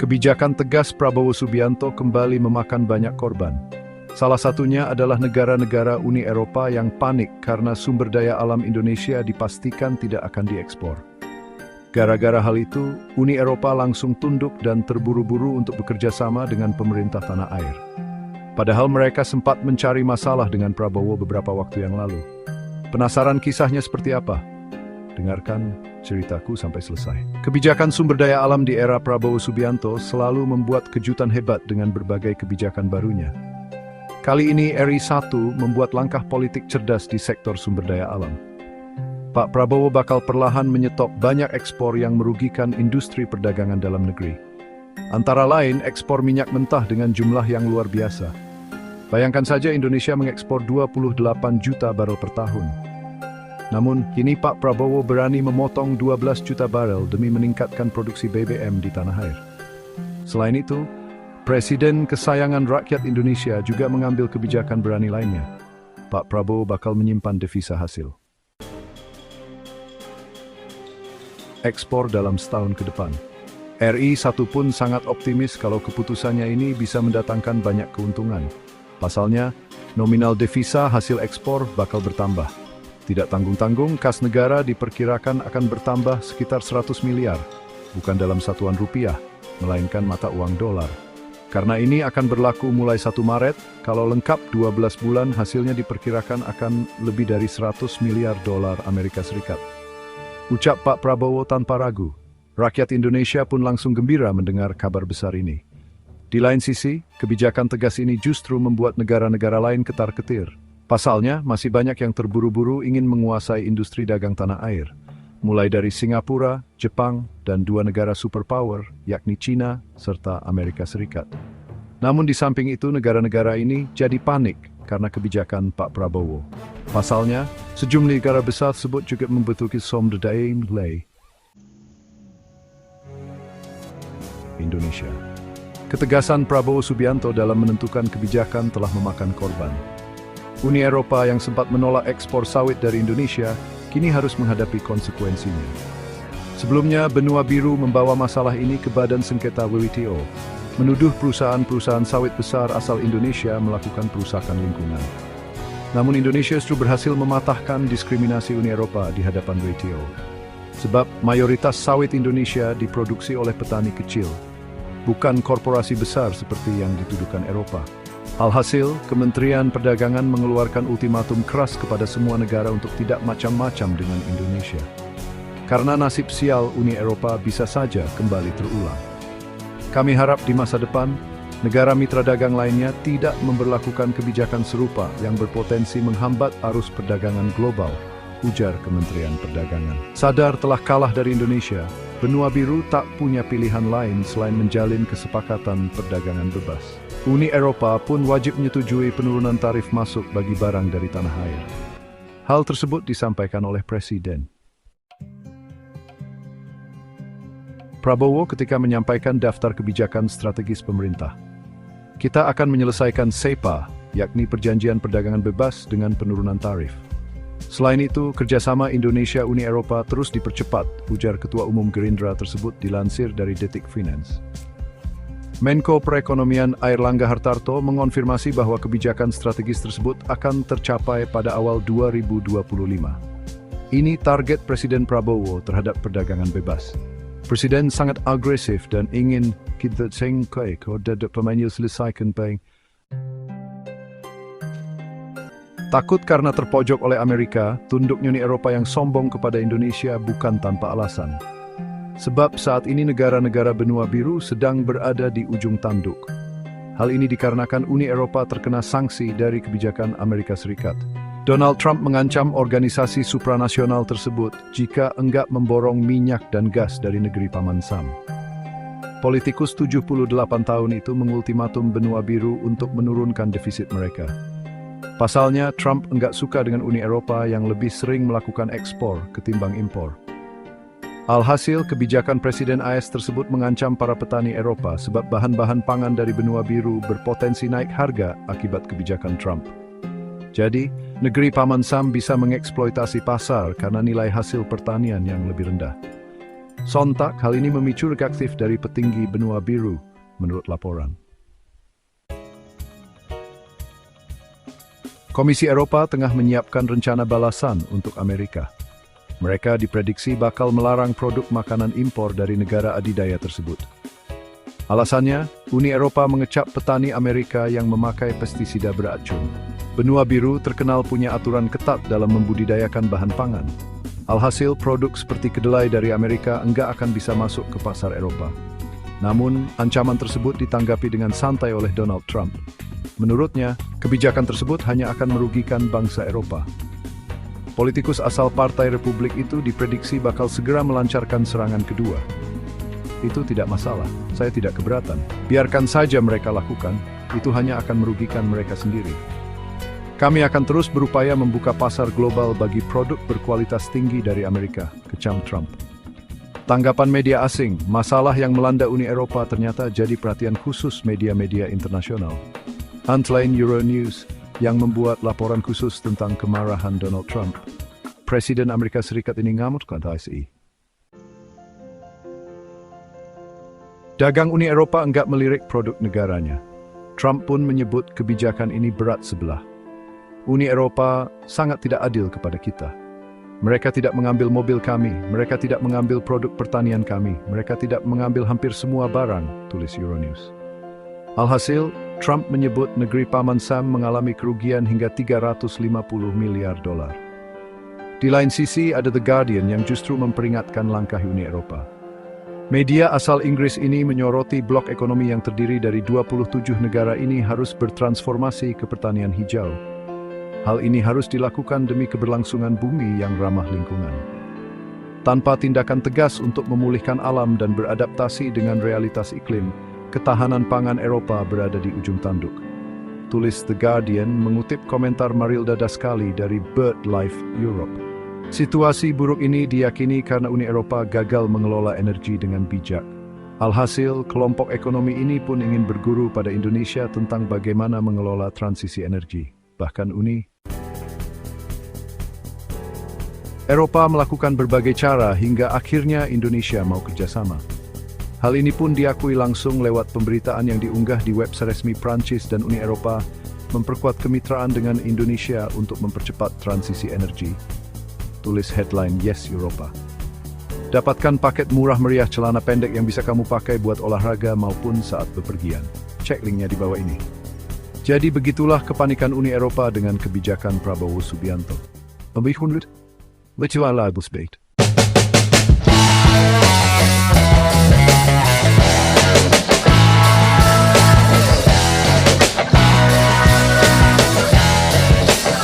Kebijakan tegas Prabowo Subianto kembali memakan banyak korban. Salah satunya adalah negara-negara Uni Eropa yang panik karena sumber daya alam Indonesia dipastikan tidak akan diekspor. Gara-gara hal itu, Uni Eropa langsung tunduk dan terburu-buru untuk bekerja sama dengan pemerintah tanah air. Padahal mereka sempat mencari masalah dengan Prabowo beberapa waktu yang lalu. Penasaran kisahnya seperti apa? Dengarkan ceritaku sampai selesai. Kebijakan sumber daya alam di era Prabowo Subianto selalu membuat kejutan hebat dengan berbagai kebijakan barunya. Kali ini RI 1 membuat langkah politik cerdas di sektor sumber daya alam. Pak Prabowo bakal perlahan menyetop banyak ekspor yang merugikan industri perdagangan dalam negeri. Antara lain ekspor minyak mentah dengan jumlah yang luar biasa. Bayangkan saja Indonesia mengekspor 28 juta barel per tahun. Namun, kini Pak Prabowo berani memotong 12 juta barel demi meningkatkan produksi BBM di tanah air. Selain itu, Presiden kesayangan rakyat Indonesia juga mengambil kebijakan berani lainnya. Pak Prabowo bakal menyimpan devisa hasil ekspor dalam setahun ke depan. RI 1 pun sangat optimis kalau keputusannya ini bisa mendatangkan banyak keuntungan. Pasalnya, nominal devisa hasil ekspor bakal bertambah. Tidak tanggung-tanggung, kas negara diperkirakan akan bertambah sekitar 100 miliar, bukan dalam satuan rupiah, melainkan mata uang dolar. Karena ini akan berlaku mulai 1 Maret, kalau lengkap 12 bulan hasilnya diperkirakan akan lebih dari 100 miliar dolar Amerika Serikat. Ucap Pak Prabowo tanpa ragu. Rakyat Indonesia pun langsung gembira mendengar kabar besar ini. Di lain sisi, kebijakan tegas ini justru membuat negara-negara lain ketar-ketir. Pasalnya, masih banyak yang terburu-buru ingin menguasai industri dagang tanah air, mulai dari Singapura, Jepang, dan 2 negara superpower, yakni China serta Amerika Serikat. Namun di samping itu, negara-negara ini jadi panik karena kebijakan Pak Prabowo. Pasalnya, sejumlah negara besar tersebut juga membutuhkan sumber daya Indonesia. Ketegasan Prabowo Subianto dalam menentukan kebijakan telah memakan korban. Uni Eropa yang sempat menolak ekspor sawit dari Indonesia, kini harus menghadapi konsekuensinya. Sebelumnya, Benua Biru membawa masalah ini ke Badan Sengketa WTO, menuduh perusahaan-perusahaan sawit besar asal Indonesia melakukan perusakan lingkungan. Namun Indonesia justru berhasil mematahkan diskriminasi Uni Eropa di hadapan WTO. Sebab mayoritas sawit Indonesia diproduksi oleh petani kecil, bukan korporasi besar seperti yang dituduhkan Eropa. Alhasil, Kementerian Perdagangan mengeluarkan ultimatum keras kepada semua negara untuk tidak macam-macam dengan Indonesia. Karena nasib sial Uni Eropa bisa saja kembali terulang. Kami harap di masa depan, negara mitra dagang lainnya tidak memberlakukan kebijakan serupa yang berpotensi menghambat arus perdagangan global, ujar Kementerian Perdagangan. Sadar telah kalah dari Indonesia, Benua Biru tak punya pilihan lain selain menjalin kesepakatan perdagangan bebas. Uni Eropa pun wajib menyetujui penurunan tarif masuk bagi barang dari tanah air. Hal tersebut disampaikan oleh Presiden Prabowo ketika menyampaikan daftar kebijakan strategis pemerintah. Kita akan menyelesaikan SEPA, yakni Perjanjian Perdagangan Bebas dengan penurunan tarif. Selain itu, kerjasama Indonesia-Uni Eropa terus dipercepat, ujar Ketua Umum Gerindra tersebut dilansir dari Detik Finance. Menko Perekonomian Airlangga Hartarto mengonfirmasi bahwa kebijakan strategis tersebut akan tercapai pada awal 2025. Ini target Presiden Prabowo terhadap perdagangan bebas. Presiden sangat agresif dan ingin kita selesaikan pemain. Takut karena terpojok oleh Amerika, tunduknya Uni Eropa yang sombong kepada Indonesia bukan tanpa alasan. Sebab saat ini negara-negara Benua Biru sedang berada di ujung tanduk. Hal ini dikarenakan Uni Eropa terkena sanksi dari kebijakan Amerika Serikat. Donald Trump mengancam organisasi supranasional tersebut jika enggak memborong minyak dan gas dari negeri Paman Sam. Politikus 78 tahun itu mengultimatum Benua Biru untuk menurunkan defisit mereka. Pasalnya, Trump enggak suka dengan Uni Eropa yang lebih sering melakukan ekspor ketimbang impor. Alhasil, kebijakan Presiden AS tersebut mengancam para petani Eropa sebab bahan-bahan pangan dari Benua Biru berpotensi naik harga akibat kebijakan Trump. Jadi, negeri Paman Sam bisa mengeksploitasi pasar karena nilai hasil pertanian yang lebih rendah. Sontak, hal ini memicu reaktif dari petinggi benua biru, menurut laporan. Komisi Eropa tengah menyiapkan rencana balasan untuk Amerika. Mereka diprediksi bakal melarang produk makanan impor dari negara adidaya tersebut. Alasannya, Uni Eropa mengecap petani Amerika yang memakai pestisida beracun. Benua biru terkenal punya aturan ketat dalam membudidayakan bahan pangan. Alhasil, produk seperti kedelai dari Amerika enggak akan bisa masuk ke pasar Eropa. Namun, ancaman tersebut ditanggapi dengan santai oleh Donald Trump. Menurutnya, kebijakan tersebut hanya akan merugikan bangsa Eropa. Politikus asal Partai Republik itu diprediksi bakal segera melancarkan serangan kedua. Itu tidak masalah, saya tidak keberatan. Biarkan saja mereka lakukan, itu hanya akan merugikan mereka sendiri. Kami akan terus berupaya membuka pasar global bagi produk berkualitas tinggi dari Amerika, kecam Trump. Tanggapan media asing, masalah yang melanda Uni Eropa ternyata jadi perhatian khusus media-media internasional. Antlain Euronews yang membuat laporan khusus tentang kemarahan Donald Trump. Presiden Amerika Serikat ini ngamuk ke TSI. Dagang Uni Eropa enggak melirik produk negaranya. Trump pun menyebut kebijakan ini berat sebelah. Uni Eropa sangat tidak adil kepada kita. Mereka tidak mengambil mobil kami, mereka tidak mengambil produk pertanian kami, mereka tidak mengambil hampir semua barang, tulis Euronews. Alhasil, Trump menyebut negeri Paman Sam mengalami kerugian hingga 350 miliar dolar. Di lain sisi, ada The Guardian yang justru memperingatkan langkah Uni Eropa. Media asal Inggris ini menyoroti blok ekonomi yang terdiri dari 27 negara ini harus bertransformasi ke pertanian hijau. Hal ini harus dilakukan demi keberlangsungan bumi yang ramah lingkungan. Tanpa tindakan tegas untuk memulihkan alam dan beradaptasi dengan realitas iklim, ketahanan pangan Eropa berada di ujung tanduk. Tulis The Guardian mengutip komentar Marilda Dascali dari BirdLife Europe. Situasi buruk ini diyakini karena Uni Eropa gagal mengelola energi dengan bijak. Alhasil, kelompok ekonomi ini pun ingin berguru pada Indonesia tentang bagaimana mengelola transisi energi. Bahkan Eropa melakukan berbagai cara hingga akhirnya Indonesia mau kerjasama. Hal ini pun diakui langsung lewat pemberitaan yang diunggah di website resmi Prancis dan Uni Eropa memperkuat kemitraan dengan Indonesia untuk mempercepat transisi energi. Tulis headline Yes Europa. Dapatkan paket murah meriah celana pendek yang bisa kamu pakai buat olahraga maupun saat bepergian. Cek linknya di bawah ini. Jadi begitulah kepanikan Uni Eropa dengan kebijakan Prabowo Subianto. Lebih 100? Lechuala Busbait.